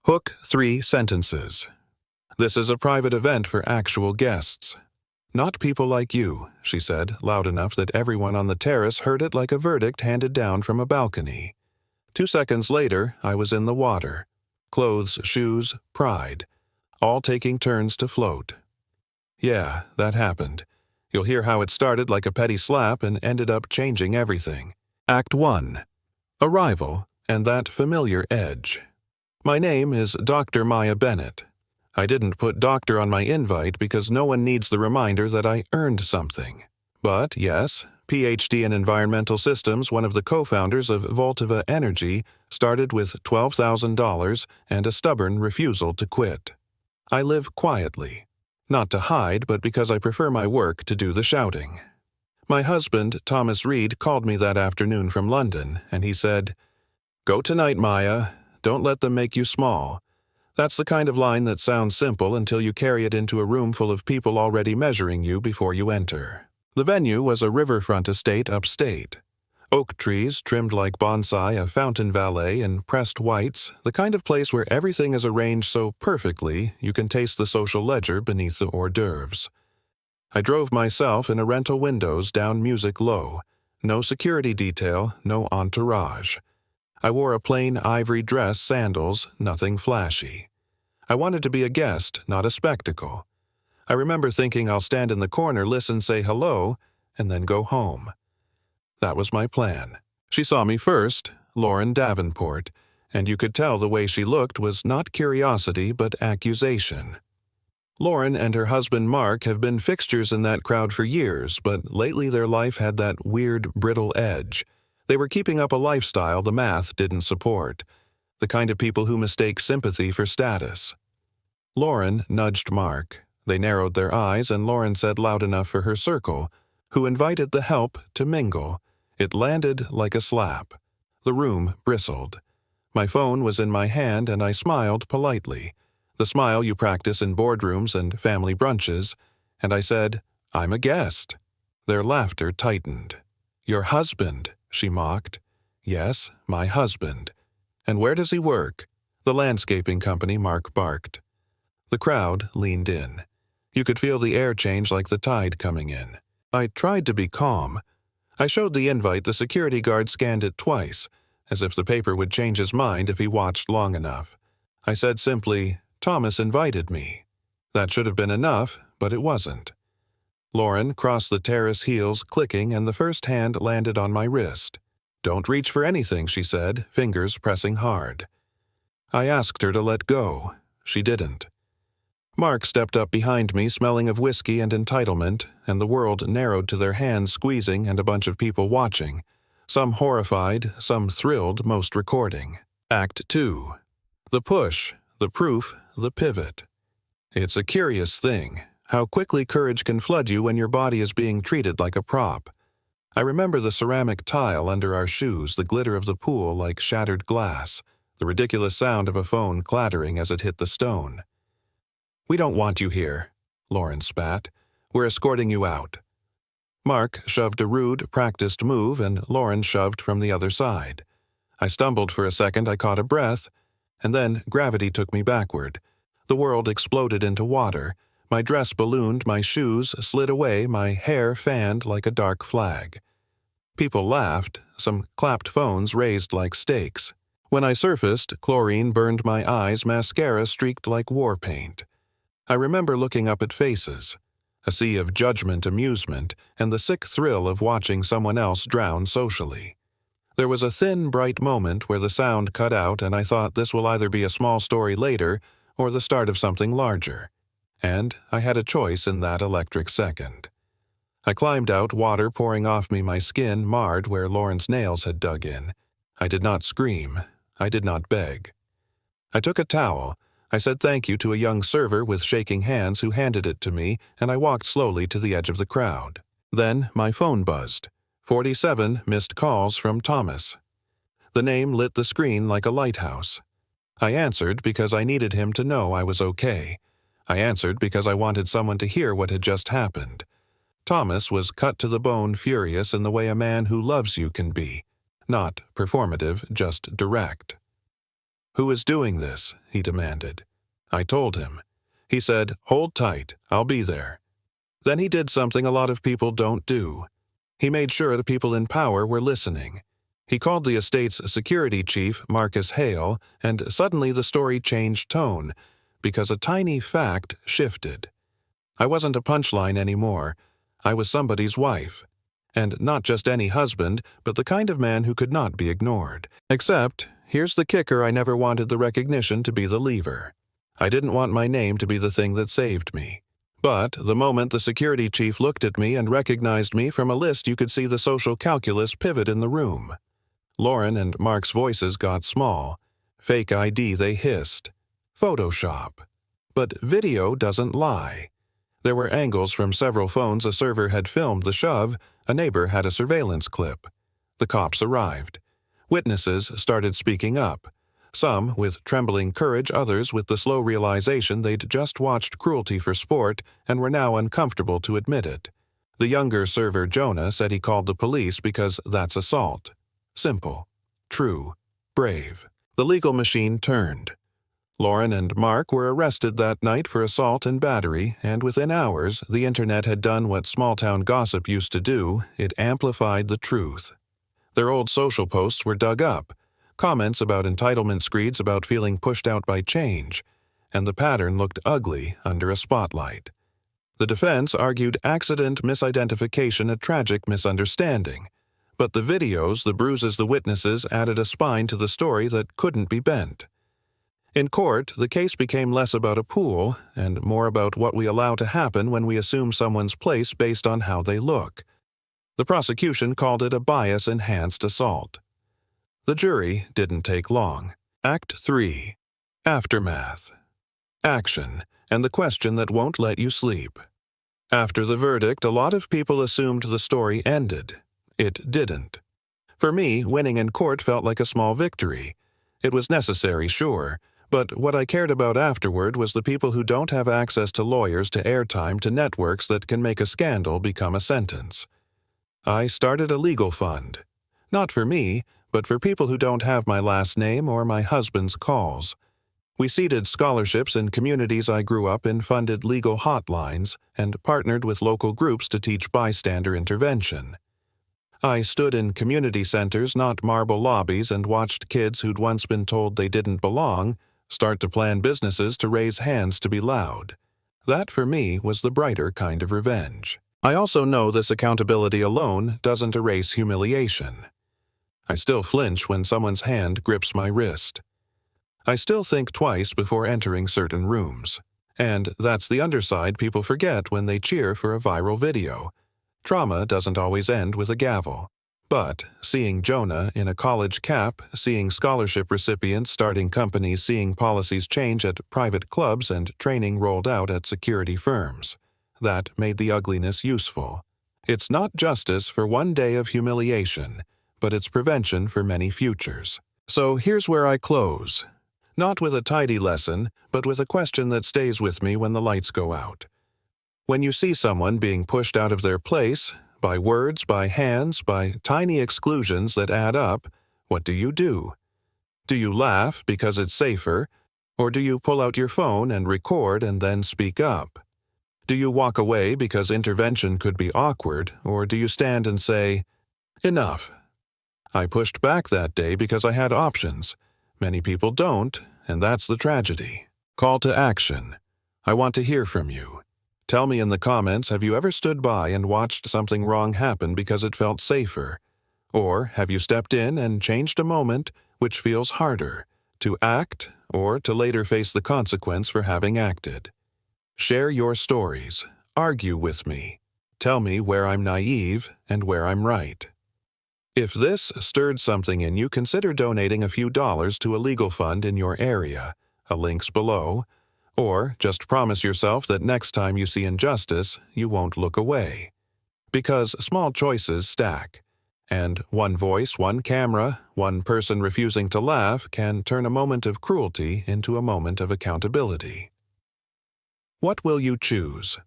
Hook 3 sentences. This is a private event for actual guests. Not people like you, she said, loud enough that everyone on the terrace heard it like a verdict handed down from a balcony. 2 seconds later, I was in the water. Clothes, shoes, pride. All taking turns to float. Yeah, that happened. You'll hear how it started like a petty slap and ended up changing everything. Act 1. Arrival and that familiar edge. My name is Dr. Maya Bennett. I didn't put doctor on my invite because no one needs the reminder that I earned something. But yes, PhD in Environmental Systems, one of the co-founders of Voltiva Energy, started with $12,000 and a stubborn refusal to quit. I live quietly. Not to hide, but because I prefer my work to do the shouting. My husband, Thomas Reed, called me that afternoon from London, and he said, "Go tonight, Maya. Don't let them make you small." That's the kind of line that sounds simple until you carry it into a room full of people already measuring you before you enter. The venue was a riverfront estate upstate. Oak trees trimmed like bonsai, a fountain valet, and pressed whites, the kind of place where everything is arranged so perfectly you can taste the social ledger beneath the hors d'oeuvres. I drove myself in a rental windows down music low. No security detail, no entourage. I wore a plain ivory dress, sandals, nothing flashy. I wanted to be a guest, not a spectacle. I remember thinking I'll stand in the corner, listen, say hello, and then go home. That was my plan. She saw me first, Lauren Davenport, and you could tell the way she looked was not curiosity but accusation. Lauren and her husband Mark have been fixtures in that crowd for years, but lately their life had that weird, brittle edge. They were keeping up a lifestyle the math didn't support, the kind of people who mistake sympathy for status. Lauren nudged Mark. They narrowed their eyes, and Lauren said loud enough for her circle, who invited the help to mingle. It landed like a slap. The room bristled. My phone was in my hand, and I smiled politely, the smile you practice in boardrooms and family brunches, and I said, "I'm a guest." Their laughter tightened. "Your husband," she mocked. "Yes, my husband." "And where does he work?" "The landscaping company," Mark barked. The crowd leaned in. You could feel the air change like the tide coming in. I tried to be calm. I showed the invite. The security guard scanned it twice, as if the paper would change his mind if he watched long enough. I said simply, "Thomas invited me." That should have been enough, but it wasn't. Lauren crossed the terrace, heels clicking, and the first hand landed on my wrist. "Don't reach for anything," she said, fingers pressing hard. I asked her to let go. She didn't. Mark stepped up behind me, smelling of whiskey and entitlement, and the world narrowed to their hands squeezing and a bunch of people watching, some horrified, some thrilled, most recording. Act 2. The push, the proof, the pivot. It's a curious thing, how quickly courage can flood you when your body is being treated like a prop. I remember the ceramic tile under our shoes, the glitter of the pool like shattered glass, the ridiculous sound of a phone clattering as it hit the stone. "We don't want you here," Lauren spat. "We're escorting you out." Mark shoved a rude, practiced move, and Lauren shoved from the other side. I stumbled for a second, I caught a breath, and then gravity took me backward. The world exploded into water. My dress ballooned, my shoes slid away, my hair fanned like a dark flag. People laughed, some clapped phones raised like stakes. When I surfaced, chlorine burned my eyes, mascara streaked like war paint. I remember looking up at faces, a sea of judgment, amusement, and the sick thrill of watching someone else drown socially. There was a thin, bright moment where the sound cut out, and I thought this will either be a small story later or the start of something larger. And I had a choice in that electric second. I climbed out, water pouring off me, my skin marred where Lauren's nails had dug in. I did not scream. I did not beg. I took a towel. I said thank you to a young server with shaking hands who handed it to me, and I walked slowly to the edge of the crowd. Then my phone buzzed. 47 missed calls from Thomas. The name lit the screen like a lighthouse. I answered because I needed him to know I was okay. I answered because I wanted someone to hear what had just happened. Thomas was cut to the bone, furious in the way a man who loves you can be. Not performative, just direct. "Who is doing this?" he demanded. I told him. He said, "Hold tight, I'll be there." Then he did something a lot of people don't do. He made sure the people in power were listening. He called the estate's security chief, Marcus Hale, and suddenly the story changed tone, because a tiny fact shifted. I wasn't a punchline anymore. I was somebody's wife. And not just any husband, but the kind of man who could not be ignored. Except, here's the kicker: I never wanted the recognition to be the lever. I didn't want my name to be the thing that saved me. But the moment the security chief looked at me and recognized me from a list, you could see the social calculus pivot in the room. Lauren and Mark's voices got small. Fake ID, they hissed. Photoshop. But video doesn't lie. There were angles from several phones. A server had filmed the shove. A neighbor had a surveillance clip. The cops arrived. Witnesses started speaking up. Some with trembling courage, others with the slow realization they'd just watched cruelty for sport and were now uncomfortable to admit it. The younger server, Jonah, said he called the police because that's assault. Simple. True. Brave. The legal machine turned. Lauren and Mark were arrested that night for assault and battery, and within hours, the internet had done what small-town gossip used to do: it amplified the truth. Their old social posts were dug up, comments about entitlement, screeds about feeling pushed out by change, and the pattern looked ugly under a spotlight. The defense argued accident, misidentification, a tragic misunderstanding. But the videos, the bruises, the witnesses added a spine to the story that couldn't be bent. In court, the case became less about a pool and more about what we allow to happen when we assume someone's place based on how they look. The prosecution called it a bias-enhanced assault. The jury didn't take long. Act 3. Aftermath. Action, and the question that won't let you sleep. After the verdict, a lot of people assumed the story ended. It didn't. For me, winning in court felt like a small victory. It was necessary, sure, but what I cared about afterward was the people who don't have access to lawyers, to airtime, to networks that can make a scandal become a sentence. I started a legal fund. Not for me, but for people who don't have my last name or my husband's calls. We seeded scholarships in communities I grew up in, funded legal hotlines, and partnered with local groups to teach bystander intervention. I stood in community centers, not marble lobbies, and watched kids who'd once been told they didn't belong start to plan businesses to raise hands to be loud. That, for me, was the brighter kind of revenge. I also know this accountability alone doesn't erase humiliation. I still flinch when someone's hand grips my wrist. I still think twice before entering certain rooms. And that's the underside people forget when they cheer for a viral video. Trauma doesn't always end with a gavel. But seeing Jonah in a college cap, seeing scholarship recipients starting companies, seeing policies change at private clubs and training rolled out at security firms, that made the ugliness useful. It's not justice for one day of humiliation, but it's prevention for many futures. So here's where I close. Not with a tidy lesson, but with a question that stays with me when the lights go out. When you see someone being pushed out of their place, by words, by hands, by tiny exclusions that add up, what do you do? Do you laugh because it's safer, or do you pull out your phone and record and then speak up? Do you walk away because intervention could be awkward, or do you stand and say, "Enough"? I pushed back that day because I had options. Many people don't, and that's the tragedy. Call to action. I want to hear from you. Tell me in the comments, have you ever stood by and watched something wrong happen because it felt safer? Or have you stepped in and changed a moment which feels harder, to act or to later face the consequence for having acted? Share your stories. Argue with me. Tell me where I'm naive and where I'm right. If this stirred something in you, consider donating a few dollars to a legal fund in your area. A link's below. Or just promise yourself that next time you see injustice, you won't look away. Because small choices stack. And one voice, one camera, one person refusing to laugh can turn a moment of cruelty into a moment of accountability. What will you choose?